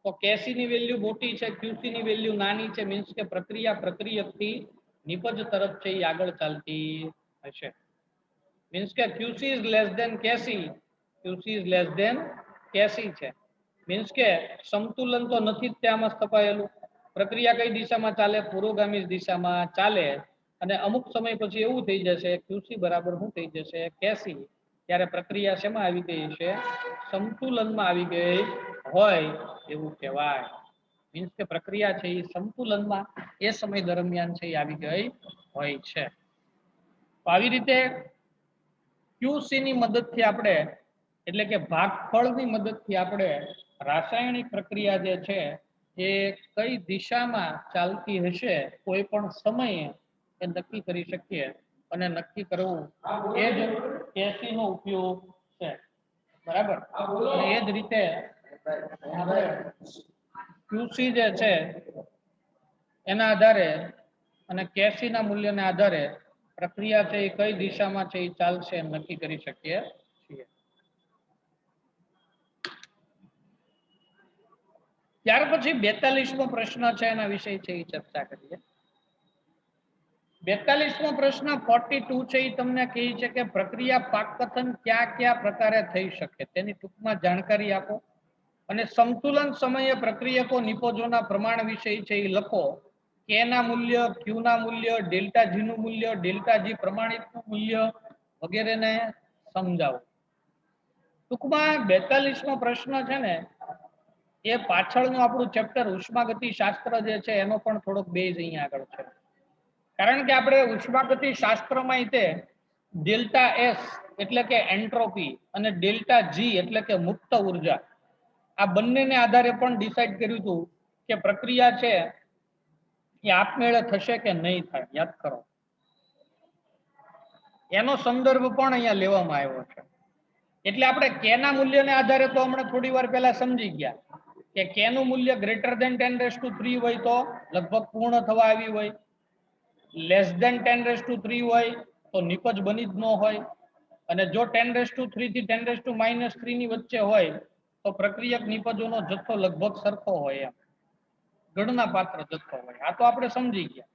Speaker 1: તો કેસી ની વેલ્યુ મોટી છે ક્યુસી ની વેલ્યુ નાની છે મીન્સ કે પ્રક્રિયા પ્રક્રિયકથી નિપજ તરફ છે એ આગળ ચાલતી હશે. મીન્સ કે QC is less than KC, QC is less than KC છે. મીન્સ કે સંતુલન તો નથી જ ત્યાંમાં સ્થપાયેલું. પ્રક્રિયા કઈ દિશામાં ચાલે? પુરોગામી દિશામાં ચાલે અને અમુક સમય પછી એવું થઈ જશે ક્યુસી બરાબર શું થઈ જશે કેસી. ત્યારે પ્રક્રિયા શેમાં આવી ગઈ છે? સંતુલનમાં આવી ગઈ હોય એવું કહેવાય. મીન્સ કે પ્રક્રિયા છે એ સંતુલનમાં એ સમય દરમિયાન છે એ આવી ગઈ હોય છે. તો આવી રીતે ક્યુસી ની મદદથી આપણે એટલે કે ભાગફળની મદદથી આપણે રાસાયણિક પ્રક્રિયા જે છે એ કઈ દિશામાં ચાલતી હશે કોઈ પણ સમયે એ નક્કી કરી શકીએ અને નક્કી કરવું એ જ કેસી નો ઉપયોગ છે. બરાબર. અને એ જ રીતે આપણે ક્યુસી જે છે એના આધારે અને કેસી ના મૂલ્યના આધારે પ્રક્રિયા છે એ કઈ દિશામાં છે એ ચાલશે એમ નક્કી કરી શકીએ છીએ. ત્યાર પછી 42મો પ્રશ્ન છે એના વિશે છે એ ચર્ચા કરીએ. 42મો પ્રશ્ન 42 છે એ તમને કહે છે કે પ્રક્રિયા પાકકથન કયા કયા પ્રકારે થઈ શકે તેની ટૂંકમાં જાણકારી આપો અને સંતુલન સમયે પ્રક્રિયકો નિપજોના પ્રમાણ વિશે છે એ લખો. કે ના મૂલ્ય, ક્યુ ના મૂલ્ય, ડેલ્ટા જી નું મૂલ્ય, ડેલ્ટા જી પ્રમાણિતનું મૂલ્ય વગેરેને સમજાવો. ટૂંકમાં 42મો પ્રશ્ન છે ને એ પાછળનું આપણું ચેપ્ટર ઉષ્માગતિ શાસ્ત્ર જે છે એનો પણ થોડોક બેઝ અહીંયા આગળ છે. કારણ કે આપણે ઉષ્માગતિ શાસ્ત્રમાં તે ડેલ્ટા એસ એટલે કે એન્ટ્રોપી અને ડેલ્ટા જી એટલે કે મુક્ત ઉર્જા આ બંનેને આધારે પણ ડિસાઈડ કર્યું હતું કે પ્રક્રિયા છે એ આપમેળે થશે કે નહીં થાય. યાદ કરો, એનો સંદર્ભ પણ અહીંયા લેવામાં આવ્યો છે. એટલે આપણે કે ના મૂલ્યને આધારે તો હમણાં થોડી વાર પહેલા સમજી ગયા કે કે નું મૂલ્ય ગ્રેટર ધેન 10⁻³ હોય તો લગભગ પૂર્ણ થવા આવી હોય, લેસ ધેન 10⁻³ હોય તો નિપજ બની જ ન હોય અને જો 10⁻³ થી 10⁻³ ની વચ્ચે હોય તો પ્રક્રિયક નિપજોનો જથ્થો લગભગ સરખો હોય એમ ગણના પાત્ર જથ્થો હોય. આ તો આપણે સમજી ગયા.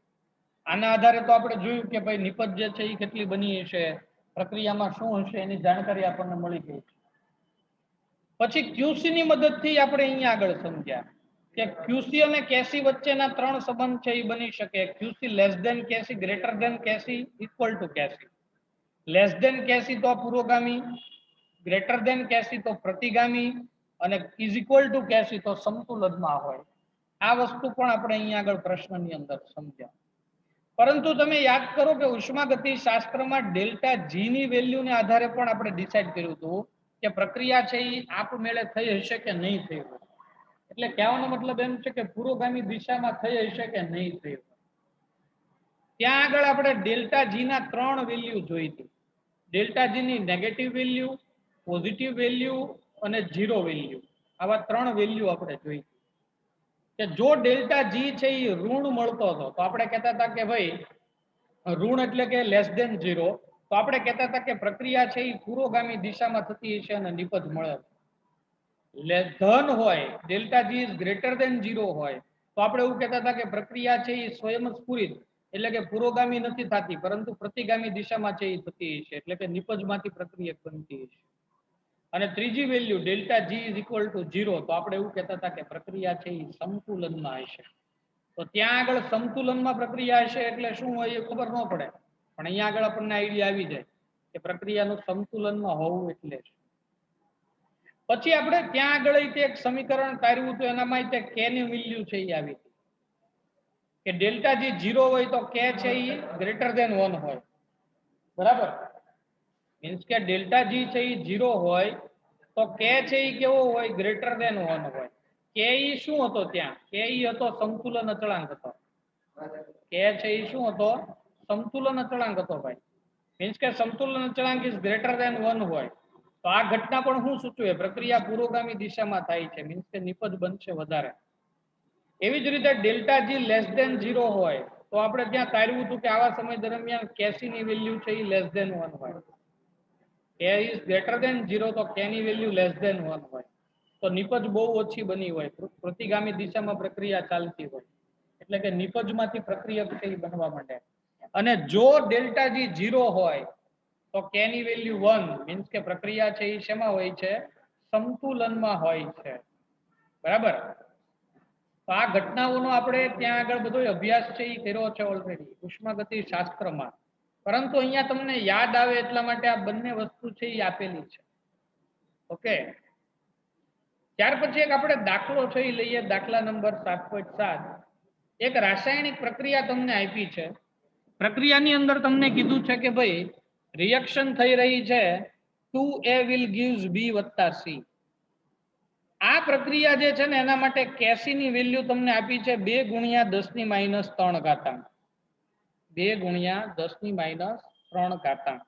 Speaker 1: આના આધારે તો આપણે જોયું કે ભાઈ નિપજ જે છે એ કેટલી બની હશે, પ્રક્રિયામાં શું હશે એની જાણકારી આપણને મળી ગઈ છે. પછી ક્યુસી ની મદદથી આપણે અહીંયા આગળ સમજ્યા કે ક્યુસી અને કેસી વચ્ચેના 3 સંબંધ છે એ બની શકે. QC less than KC, greater than KC, equal to KC. Less than KC તો પુરોગામી, ગ્રેટર ધેન કેસી તો પ્રતિગામી અને ઇઝ ઇક્વલ ટુ કેસી તો સંતુલનમાં હોય. આ વસ્તુ પણ આપણે અહીંયા આગળ પ્રશ્નની અંદર સમજ્યા. પરંતુ તમે યાદ કરો કે ઉષ્માગતિ શાસ્ત્રમાં ડેલ્ટા જી ની વેલ્યુને આધારે પણ આપણે ડિસાઈડ કર્યું હતું કે પ્રક્રિયા છે એ આપમેળે થઈ હશે કે નહીં થઈ હોય. એટલે કહેવાનો મતલબ એમ છે કે પુરોગામી દિશામાં થઈ હશે કે નહીં થઈ હોય. ત્યાં આગળ આપણે ડેલ્ટા જી ના 3 વેલ્યુ જોઈ હતી. ડેલ્ટા જી ની નેગેટિવ વેલ્યુ, પોઝિટિવ વેલ્યુ અને 0 વેલ્યુ. આવા 3 વેલ્યુ આપણે જોઈ કે જો ડેલ્ટા જી છે એ ઋણ મળતો હતો તો આપણે કહેતા હતા કે ભાઈ ઋણ એટલે કે લેસ ધેન 0 તો આપણે કહેતા હતા કે પ્રક્રિયા છે એ પુરોગામી દિશામાં થતી હશે અને નિપજ મળે. ધન હોય, delta G is greater than 0 હોય તો આપણે એવું કહેતા હતા કે પ્રક્રિયા છે એ સ્વયં સ્ફુરિત એટલે કે પુરોગામી નથી થતી પરંતુ પ્રતિગામી દિશામાં છે એ થતી છે, એટલે કે નિપજમાંથી પ્રક્રિયક બનતી છે. અને ત્રીજી value delta G is equal to 0, તો આપણે એવું કહેતા હતા કે પ્રક્રિયા છે એ સંતુલનમાં હશે. તો ત્યાં આગળ સંતુલનમાં પ્રક્રિયા હશે એટલે શું હોય એ ખબર ન પડે, પણ અહીંયા આગળ આપણને આઈડિયા આવી જાય કે પ્રક્રિયાનું સંતુલનમાં હોવું એટલે શું. પછી આપણે ત્યાં આગળ એક સમીકરણ કાઢ્યું તો એનામાં કે ની વેલ્યુ છે એ આવી કે ડેલ્ટા જી 0 હોય તો કે છે એ ગ્રેટર ધેન 1 હોય, બરાબર. મીન્સ કે ડેલ્ટા જી છે એ 0 હોય તો કે છે એ કેવો હોય, ગ્રેટર ધેન 1 હોય. કે ઈ શું હતો ત્યાં, કે ઈ હતો સંતુલન અચળાંક હતો. કે છે એ શું હતો, સંતુલન અચળાંક હતો ભાઈ. મીન્સ કે સંતુલન અચળાંક ઇઝ ગ્રેટર ધેન 1 હોય તો આ ઘટના પણ શું સૂચવે, પ્રક્રિયા પુરોગામી દિશામાં થાય છે, મીન્સ કે નિપજ બનશે વધારે. એવી જ રીતે ડેલ્ટા જી લેસ ધેન 0 હોય તો આપણે ત્યાં તાર્યું હતું કે આવા સમય દરમિયાન કેસી ની વેલ્યુ છે એ લેસ ધેન 1 હોય. કે ઇઝ ગ્રેટર ધેન 0 તો કે ની વેલ્યુ લેસ ધેન 1 હોય તો નિપજ બહુ ઓછી બની હોય, પ્રતિગામી દિશામાં પ્રક્રિયા ચાલતી હોય, એટલે કે નિપજમાંથી પ્રક્રિયક છે એ બનવા માંડે. અને જો ડેલ્ટા જી 0 હોય તો કે ની વેલ્યુ 1, મીન્સ કે પ્રક્રિયા છે એ શેમાં હોય છે, સંતુલનમાં હોય છે, બરાબર. તો આ ઘટનાઓનો આપણે ત્યાં આગળ બધો અભ્યાસ છે એ કર્યો છે ઓલરેડી ઉષ્માગતિ શાસ્ત્રમાં, પરંતુ અહીંયા તમને યાદ આવે એટલા માટે આ બંને વસ્તુ છે એ આપેલી છે. ઓકે, ત્યાર પછી એક આપણે દાખલો છે એ લઈએ, દાખલા નંબર 7.7. એક રાસાયણિક પ્રક્રિયા તમને આપી છે. પ્રક્રિયાની અંદર તમને કીધું છે કે ભાઈ રિએક્શન થઈ રહી છે 2A will gives B + C. આ પ્રક્રિયા જે છે ને એના માટે કેસી ની વેલ્યુ તમને આપી છે 2 × 10⁻³ ઘાતાંક. 2 × 10⁻³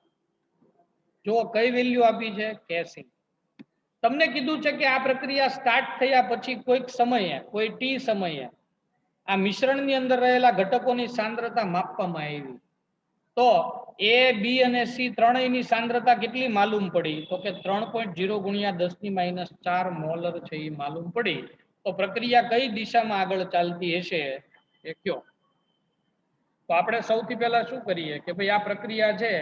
Speaker 1: જો કઈ વેલ્યુ આપી છે, કેસી. તમને કીધું છે કે આ પ્રક્રિયા સ્ટાર્ટ થયા પછી કોઈક સમયે, કોઈ ટી સમયે આ મિશ્રણની અંદર રહેલા ઘટકોની સાંદ્રતા માપવામાં આવી. તો એ, બી અને સી ત્રણેયની સાંદ્રતા કેટલી માલુમ પડી, તો કે 3.0 × 10⁻⁴ મોલર છે એ માલુમ પડી. તો પ્રક્રિયા કઈ દિશામાં આગળ ચાલતી હશે એ કયો. તો આપણે સૌથી પહેલા શું કરીએ કે ભાઈ આ પ્રક્રિયા છે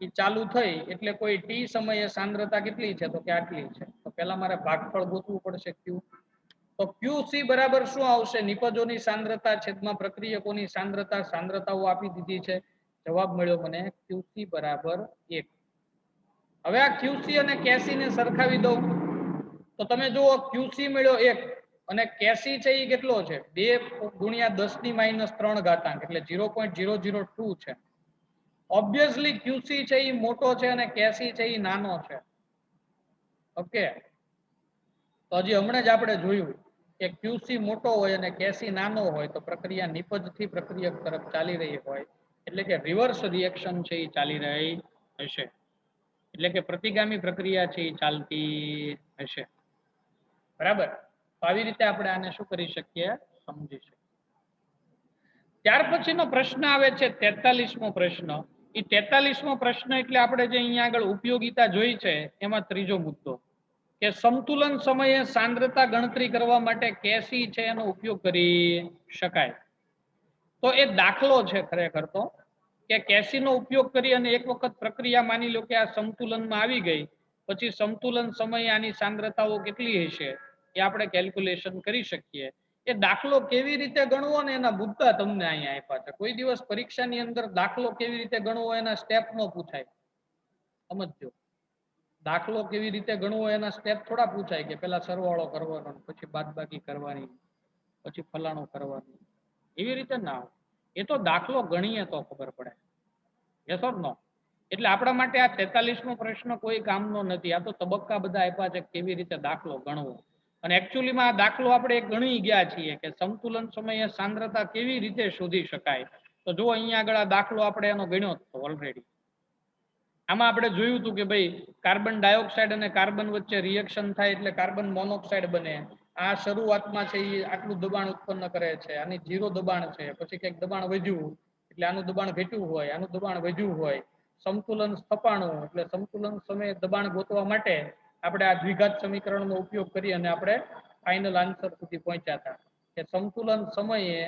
Speaker 1: એ ચાલુ થઈ એટલે કોઈ ટી સમયે સાંદ્રતા કેટલી છે, તો કે આટલી છે. તો પહેલા મારે ભાગફળ ગોતવું પડશે ક્યુ. તો QC બરાબર શું આવશે, નિપજોની સાંદ્રતા છેદમાં પ્રક્રિયકોની સાંદ્રતા, સાંદ્રતાઓ આપી દીધી છે. જવાબ મળ્યો મને QC બરાબર 1. હવે આ QC અને કેસી ને સરખાવી દઉં તો તમે જુઓ QC મળ્યો 1 અને કેસી છે એ કેટલો છે, 2 × 10⁻³ ઘાતાંક એટલે 0.002 છે. ઓબ્વિયસલી QC છે એ મોટો છે અને કેસી છે એ નાનો છે. ઓકે, તો હજી હમણાં જ આપણે જોયું કે QC મોટો હોય અને કેસી નાનો હોય તો પ્રક્રિયા નિપજથી પ્રક્રિયક તરફ ચાલી રહી હોય, એટલે કે રિવર્સ રિએક્શન છે એ ચાલી રહી હશે, એટલે કે પ્રતિગામી પ્રક્રિયા છે એ ચાલતી હશે, બરાબર. તો આવી રીતે આપણે આને શું કરી શકીએ, સમજી શકીએ. ત્યાર પછીનો પ્રશ્ન આવે છે 43મો પ્રશ્ન. એ 43મો પ્રશ્ન એટલે આપણે જે અહીંયા આગળ ઉપયોગિતા જોઈ છે એમાં ત્રીજો મુદ્દો કે સંતુલન સમયે સાંદ્રતા ગણતરી કરવા માટે કેસી છે એનો ઉપયોગ કરી શકાય. તો એ દાખલો છે ખરેખર તો કે કેસી નો ઉપયોગ કરી અને એક વખત પ્રક્રિયા માની લો કે આ સંતુલનમાં આવી ગઈ પછી સંતુલન સમયે આની સાંદ્રતાઓ કેટલી હશે એ આપણે કેલ્ક્યુલેશન કરી શકીએ. એ દાખલો કેવી રીતે ગણવો ને એના મુદ્દા તમને અહીંયા આપ્યા છે. કોઈ દિવસ પરીક્ષાની અંદર દાખલો કેવી રીતે ગણવો એના સ્ટેપ નો પૂછાય, સમજજો. દાખલો કેવી રીતે ગણવો એના સ્ટેપ થોડા પૂછાય કે પેલા સરવાળો કરવાનો, પછી બાદબાકી કરવાની, પછી ફલાણું કરવાનું, એવી રીતે ના હોય. એ તો દાખલો ગણીએ તો ખબર પડે. યસ ઓર નો? એટલે આપણા માટે આ 43મો પ્રશ્ન કોઈ કામનો નથી. આ તો તબક્કા બધા આપ્યા છે કેવી રીતે દાખલો ગણવો. અને એકચ્યુઅલીમાં આ દાખલો આપણે ગણી ગયા છીએ કે સંતુલન સમયે સાંદ્રતા કેવી રીતે શોધી શકાય. તો જો અહીંયા આગળ આ દાખલો આપણે એનો ગણ્યો હતો ઓલરેડી. આમાં આપણે જોયું હતું કે ભાઈ કાર્બન ડાયોક્સાઇડ અને કાર્બન વચ્ચે રિએક્શન થાય એટલે કાર્બન મોનોક્સાઇડ બને. આ શરૂઆતમાં છે એ આટલું દબાણ ઉત્પન્ન કરે છે, આની 0 દબાણ છે, પછી કંઈક દબાણ વધ્યું એટલે આનું દબાણ ઘટ્યું હોય, આનું દબાણ વધ્યું હોય, સંતુલન સ્થપાણું એટલે સંતુલન સમયે દબાણ ગોતવા માટે આપણે આ દ્વિઘાત સમીકરણનો ઉપયોગ કરી અને આપણે ફાઇનલ આન્સર સુધી પહોંચ્યા હતા. કે સંતુલન સમયે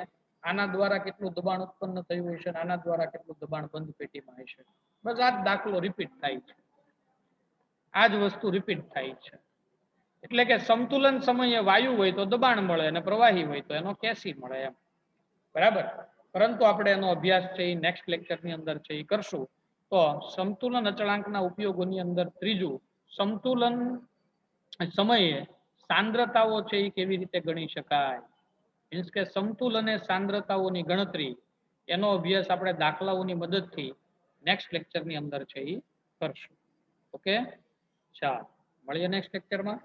Speaker 1: આના દ્વારા કેટલું દબાણ ઉત્પન્ન થયું હશે અને આના દ્વારા કેટલું દબાણ બંધ પેટીમાં હશે. બસ આ જ દાખલો રિપીટ થાય છે, આ જ વસ્તુ રિપીટ થાય છે. એટલે કે સંતુલન સમયે વાયુ હોય તો દબાણ મળે અને પ્રવાહી હોય તો એનો કેસી મળે એમ, બરાબર. પરંતુ આપણે એનો અભ્યાસ છે એ નેક્સ્ટ લેક્ચરની અંદર છે એ કરશું. તો સમતુલન અચળાંકના ઉપયોગોની અંદર ત્રીજું, સમતુલન સમયે સાંદ્રતાઓ છે એ કેવી રીતે ગણી શકાય, મીન્સ કે સમતુલ અને સાંદ્રતાઓની ગણતરી, એનો અભ્યાસ આપણે દાખલાઓની મદદથી નેક્સ્ટ લેક્ચરની અંદર છે એ કરશું. ઓકે, ચાલો મળીએ નેક્સ્ટ લેક્ચરમાં.